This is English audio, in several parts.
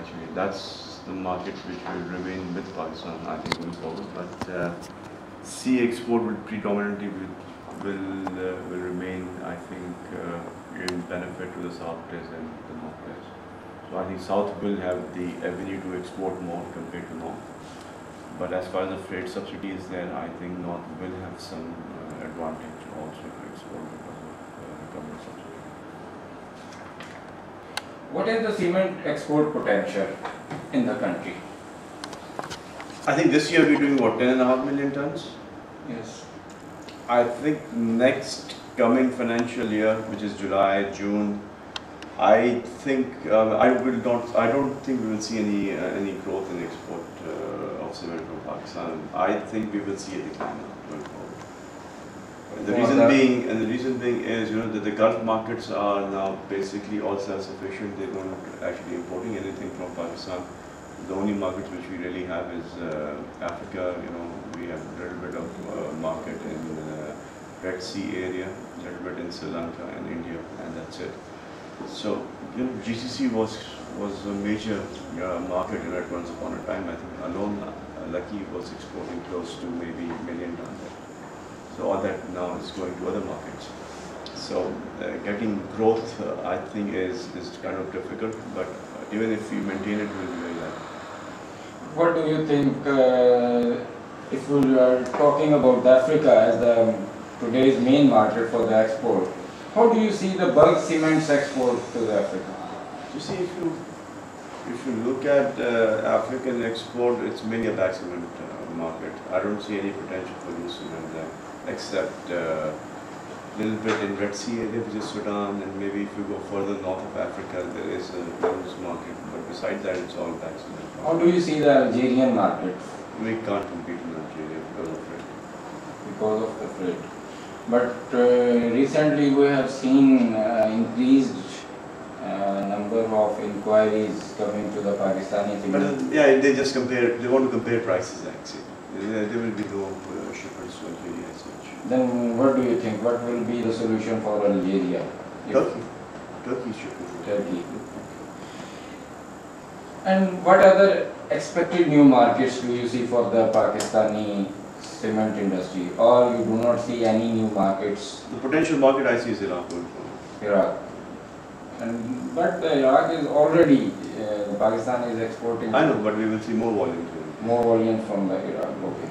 actually. That's the market which will remain with Pakistan, I think, going forward. But sea export will predominantly will remain, I think, in benefit to the South players and the North players. So I think South will have the avenue to export more compared to North. But as far as the freight subsidy is there, I think North will have some advantage also to export because of government subsidy. What is the cement export potential in the country? I think this year we're doing what, 10.5 million tons? Yes. I think next coming financial year, which is July, June, I think I don't think we will see any growth in export of cement from Pakistan. I think we will see a decline now going forward. And the reason being is, you know, that the Gulf markets are now basically all self-sufficient. They're not actually importing anything from Pakistan. The only markets which we really have is Africa. You know, we have a little bit of market in Red Sea area, a little bit in Sri Lanka and India, and that's it. So, you know, GCC was a major market at once upon a time. I think alone, Lucky was exporting close to maybe 1 million tons. So all that now is going to other markets. So getting growth, I think, is kind of difficult. But even if we maintain it, we'll be very happy. What do you think, if we are talking about Africa as the today's main market for the export, how do you see the bulk cements export to the Africa? You see, if you look at African export, it's mainly a bag cement market. I don't see any potential for loose cement there, except a little bit in Red Sea area, which is Sudan, and maybe if you go further north of Africa, there is a loose market. But besides that, it's all bag cement. How do you see the Algerian market? We can't compete in Algeria because of it. Because of the freight. But recently we have seen increased number of inquiries coming to the Pakistani cement. But yeah, they just compare. They want to compare prices actually. There will be no shipments to Algeria as such. Then what do you think? What will be the solution for Algeria? Turkey. Turkey should be. Turkey. And what other expected new markets do you see for the Pakistani cement industry, or you do not see any new markets? The potential market I see is Iraq going forward. Iraq. But Iraq is already, Pakistan is exporting. I know, but we will see more volumes. More volume from the Iraq, okay.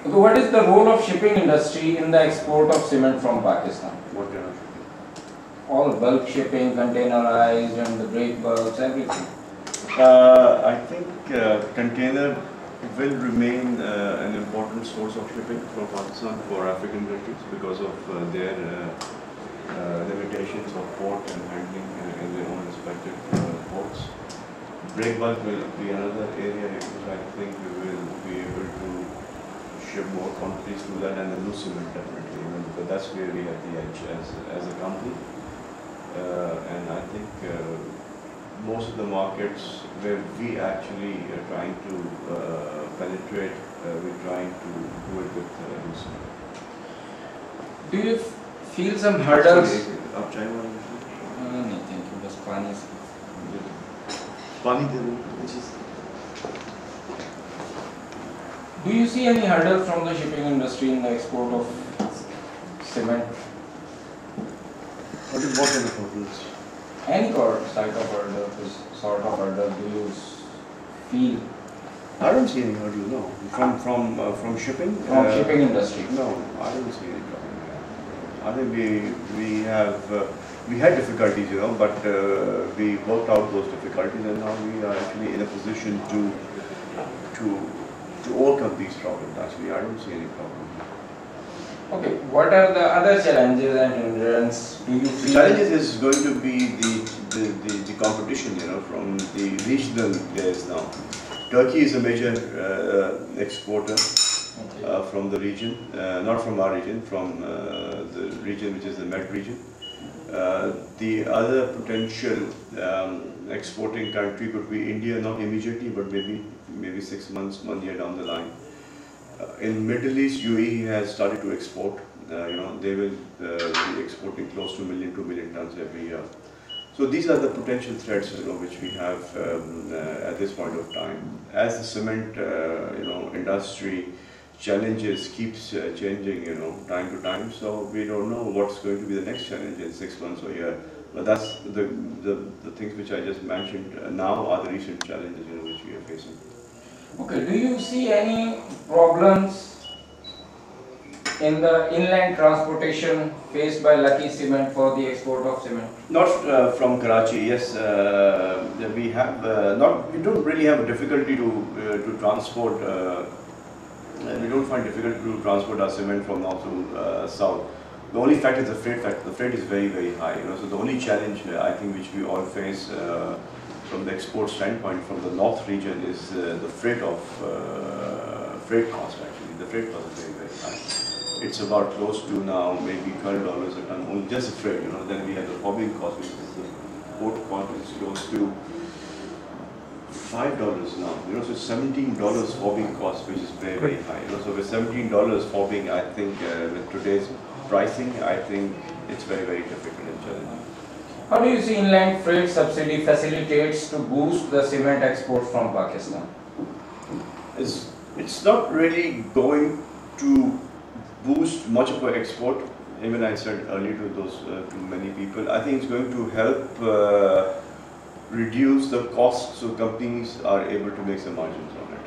So what is the role of shipping industry in the export of cement from Pakistan? What kind of shipping? All bulk shipping, containerized and the break bulks, everything. I think container will remain an important source of shipping from Pakistan for African countries because of their limitations of port and handling in their own respective ports. Break bulk will be another area in which I think we will be able to ship more quantities to that, and the loose cement definitely, because that's where we have the edge as a company. And I think most of the markets where we actually are trying to penetrate, we're trying to do it with loose cement. Do you feel some hurdles? Up China? No, thank you. Just pani. Which is. Do you see any hurdle from the shipping industry in the export of cement? What kind of hurdles? Any sort of hurdle do you feel? I don't see any hurdle, no. From shipping? From shipping industry? No, I don't see any problem. I think we had difficulties, you know, but we worked out those difficulties, and now we are actually in a position to overcome these problems. Actually, I don't see any problem. Okay, what are the other challenges and hindrances do you feel? The challenges is going to be the competition, you know, from the regional players now. Turkey is a major exporter from the region, not from our region, from the region which is the Med region. The other potential exporting country could be India, not immediately, but maybe 6 months, 1 year down the line. In Middle East, UAE has started to export. You know, they will be exporting close to 1 million, 2 million tons every year. So these are the potential threats, which we have at this point of time. As the cement, industry challenges keeps changing, time to time. So we don't know what's going to be the next challenge in 6 months or a year. But that's the things which I just mentioned now are the recent challenges, which we are facing. Okay, do you see any problems in the inland transportation faced by Lucky Cement for the export of cement? Not from Karachi. Yes, we have not. We don't really have a difficulty to transport. We don't find difficult to transport our cement from north to south. The only fact is the freight factor. The freight is very, very high. So the only challenge I think which we all face from the export standpoint from the north region is the freight cost. Actually, the freight cost is very, very high. It's about close to now maybe $12 a ton, only just the freight. Then we have the fobbing cost, which is the port cost, which is close to $5 now. So $17 fobbing cost, which is very, very high. So with $17 fobbing, I think with today's pricing, I think it's very, very difficult and challenging. How do you see inland freight subsidy facilitates to boost the cement export from Pakistan? It's not really going to boost much of our export. Even I said earlier to many people, I think it's going to help reduce the cost so companies are able to make some margins on it.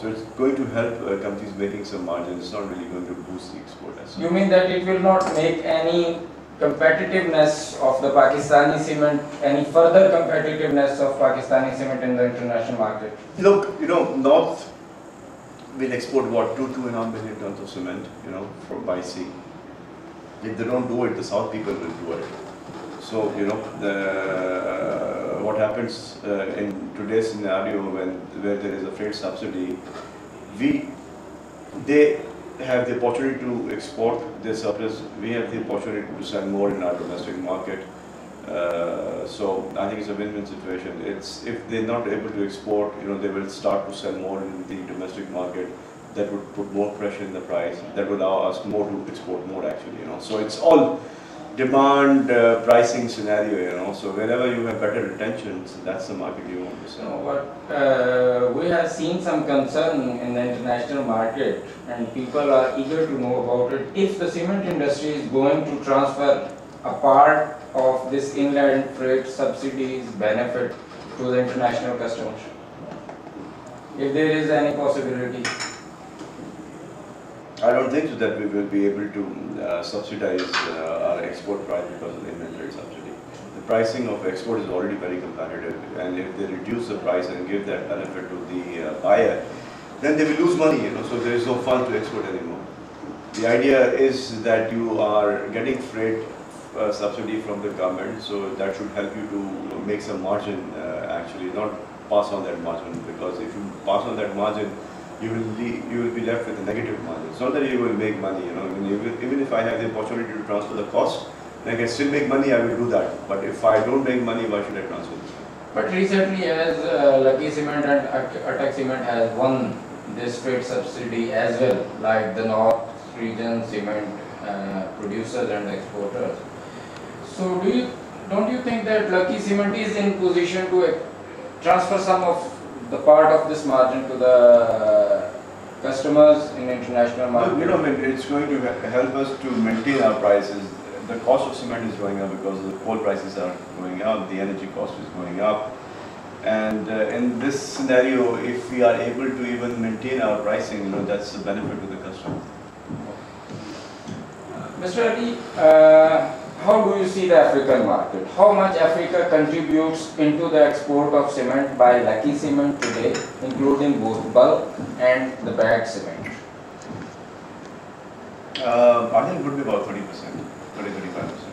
So it's going to help companies making some margins. It's not really going to boost the export. You mean that it will not make any competitiveness of the Pakistani cement, any further competitiveness of Pakistani cement in the international market? Look, North will export what, 2.5 million tons of cement, by sea. If they don't do it, the South people will do it. So, what happens in today's scenario where there is a freight subsidy, they have the opportunity to export their surplus. We have the opportunity to sell more in our domestic market. So I think it's a win-win situation. If they're not able to export, they will start to sell more in the domestic market. That would put more pressure in the price. That would allow us more to export more actually. So it's all demand pricing scenario. So wherever you have better retentions, that's the market you want to sell. But we have seen some concern in the international market, and people are eager to know about it. If the cement industry is going to transfer a part of this inland freight subsidies benefit to the international customers, if there is any possibility. I don't think so that we will be able to subsidize our export price because of the inland freight subsidy. The pricing of export is already very competitive, and if they reduce the price and give that benefit to the buyer, then they will lose money. So there is no fun to export anymore. The idea is that you are getting freight subsidy from the government, so that should help you to make some margin actually, not pass on that margin, because if you pass on that margin, you will be left with a negative margin. It's not that you will make money, even if I have the opportunity to transfer the cost, and I can still make money, I will do that. But if I don't make money, why should I transfer this? But recently, as Lucky Cement and Attack Cement has won this freight subsidy as well, like the North region cement producers and exporters. So don't you think that Lucky Cement is in position to transfer some of the part of this margin to the customers in international market? It's going to help us to maintain our prices. The cost of cement is going up because the coal prices are going up, the energy cost is going up. And in this scenario, if we are able to even maintain our pricing, that's a benefit to the customer. Mr. Ali, how do you see the African market? How much Africa contributes into the export of cement by Lucky Cement today, including both bulk and the bagged cement? I think it would be about 30%, 30-35%.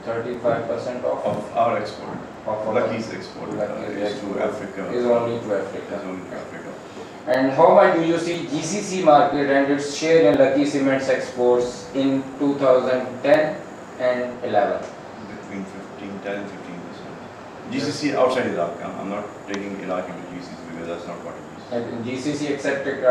35% of our export. Of Lucky's export is to Africa. Is only to Africa. Is only to Africa. And how much do you see GCC market and its share in Lucky Cement's exports in 2010 and 11? Between 10 and 15%. GCC outside Iraq. I'm not taking Iraq into GCC because that's not what it is. And GCC accepted